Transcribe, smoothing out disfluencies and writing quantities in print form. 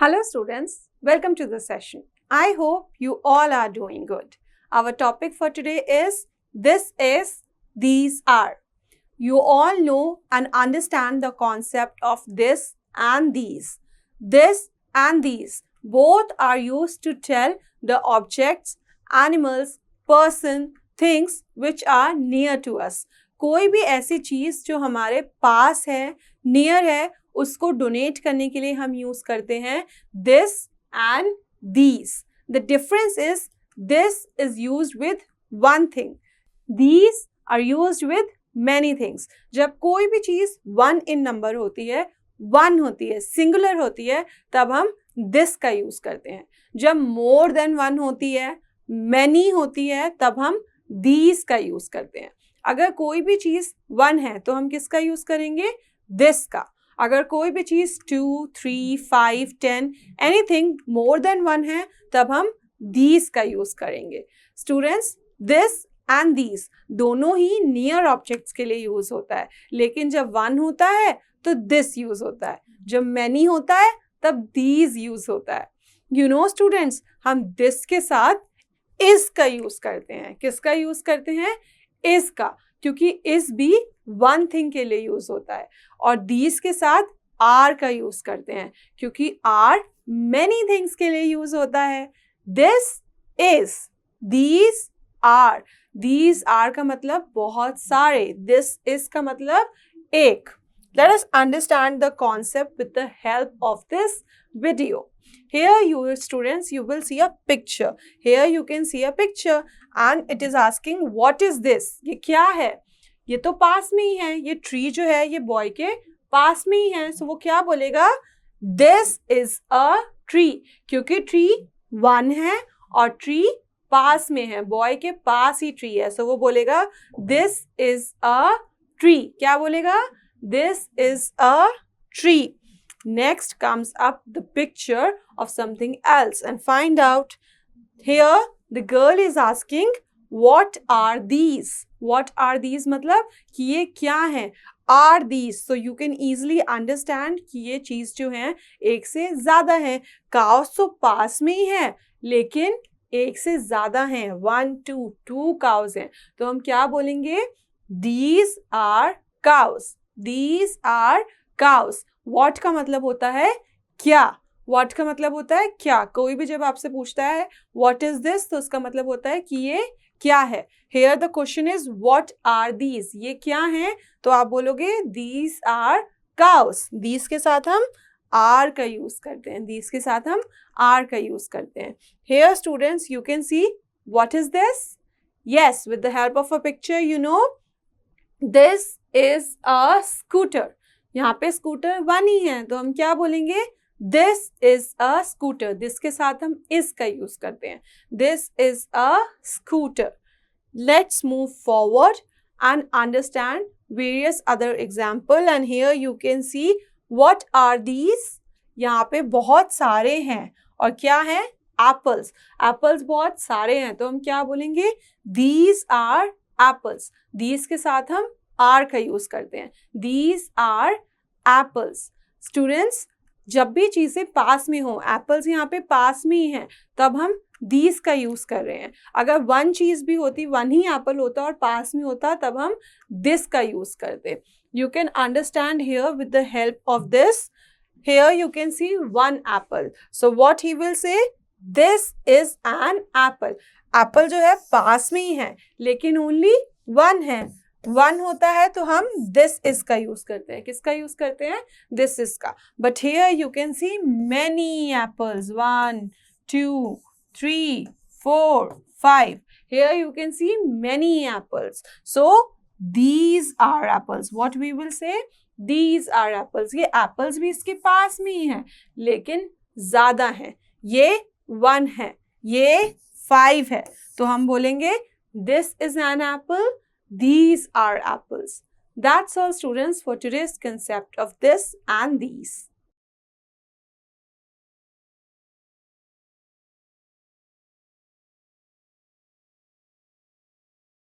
Hello students, welcome to the session. I hope you all are doing good. Our topic for today is this is, these are. You all know and understand the concept of this and these. This and these both are used to tell the objects, animals, person, things which are near to us. कोई भी ऐसी चीज जो हमारे पास है, near है, उसको donate करने के लिए हम यूज करते हैं this and these. The difference is this is used with one thing, these are used with many things. जब कोई भी चीज वन इन नंबर होती है, वन होती है, सिंगुलर होती है, तब हम दिस का यूज करते हैं. जब मोर देन वन होती है, मैनी होती है, तब हम दीज का यूज करते हैं. अगर कोई भी चीज वन है तो हम किसका यूज करेंगे? दिस का. अगर कोई भी चीज 2, 3, 5, 10 एनीथिंग मोर देन वन है तब हम दीज का यूज करेंगे. स्टूडेंट्स, दिस एंड दीज दोनों ही नियर ऑब्जेक्ट्स के लिए यूज होता है, लेकिन जब वन होता है तो दिस यूज होता है, जब मैनी होता है तब दीज यूज होता है. यू नो स्टूडेंट्स, हम दिस के साथ इज का यूज करते हैं. किसका यूज करते हैं? इज का, क्योंकि इज भी वन थिंग के लिए यूज होता है. और दीज के साथ आर का यूज करते हैं, क्योंकि आर मेनी थिंग्स के लिए यूज होता है. This is, these are. These are का मतलब बहुत सारे, दिस इज का मतलब एक. Let us understand the concept with the help of this video. Here you students, you will see a picture. Here you can see a picture and it is asking what is this? ये क्या है? ये तो पास में ही है. ये tree जो है ये बॉय के पास में ही है. So वो क्या बोलेगा? This is a tree. क्योंकि ट्री वन है और ट्री पास में है, बॉय के पास ही ट्री है. So वो बोलेगा this is a tree. क्या बोलेगा? This is a tree. Next comes up the picture of something else and find out. Here the girl is asking what are these? What are these मतलब कि ये क्या है? Are these? So you can easily understand कि ये चीज जो है एक से ज्यादा है. cows तो पास में ही है, लेकिन एक से ज्यादा हैं. 1, 2 cows हैं. तो हम क्या बोलेंगे? These are cows. These are cows. What का मतलब होता है क्या. What का मतलब होता है क्या. कोई भी जब आपसे पूछता है what is this, तो उसका मतलब होता है कि ये क्या है. Here the question is what are these? ये क्या है? तो आप बोलोगे these are cows. These के साथ हम are का यूज करते हैं. These के साथ हम are का यूज करते हैं. Here students, you can see what is this? Yes, with the help of a picture, you know, this is a scooter. यहाँ पे स्कूटर वन ही है, तो हम क्या बोलेंगे? This is a scooter. This के साथ हम is का यूज करते हैं. This is a scooter. Let's move forward and understand various other example. And here you can see what are these. यहाँ पे बहुत सारे हैं. और क्या है? Apples. Apples बहुत सारे हैं, तो हम क्या बोलेंगे? These are apples. These के साथ हम आर का यूज करते हैं. These are apples. स्टूडेंट्स, जब भी चीजें पास में हो, एप्पल्स यहाँ पे पास में ही हैं, तब हम these का यूज कर रहे हैं. अगर वन चीज भी होती, वन ही एप्पल होता और पास में होता, तब हम this का यूज करते. You can understand here with the help of this. Here you can see one apple. So what he will say? This is an apple. Apple जो है पास में ही है, लेकिन only वन है. वन होता है तो हम दिस इज का यूज करते हैं. किसका यूज करते हैं? दिस इज का. But here you can see many apples. 1, 2, 3, 4, 5. Here you can see many apples. So these are apples. What we will say? These are apples. ये एप्पल्स भी इसके पास में ही हैं, लेकिन ज्यादा हैं. ये 1 है, ये 5 है, तो हम बोलेंगे this is an apple. These are apples. That's all students for today's concept of this and these.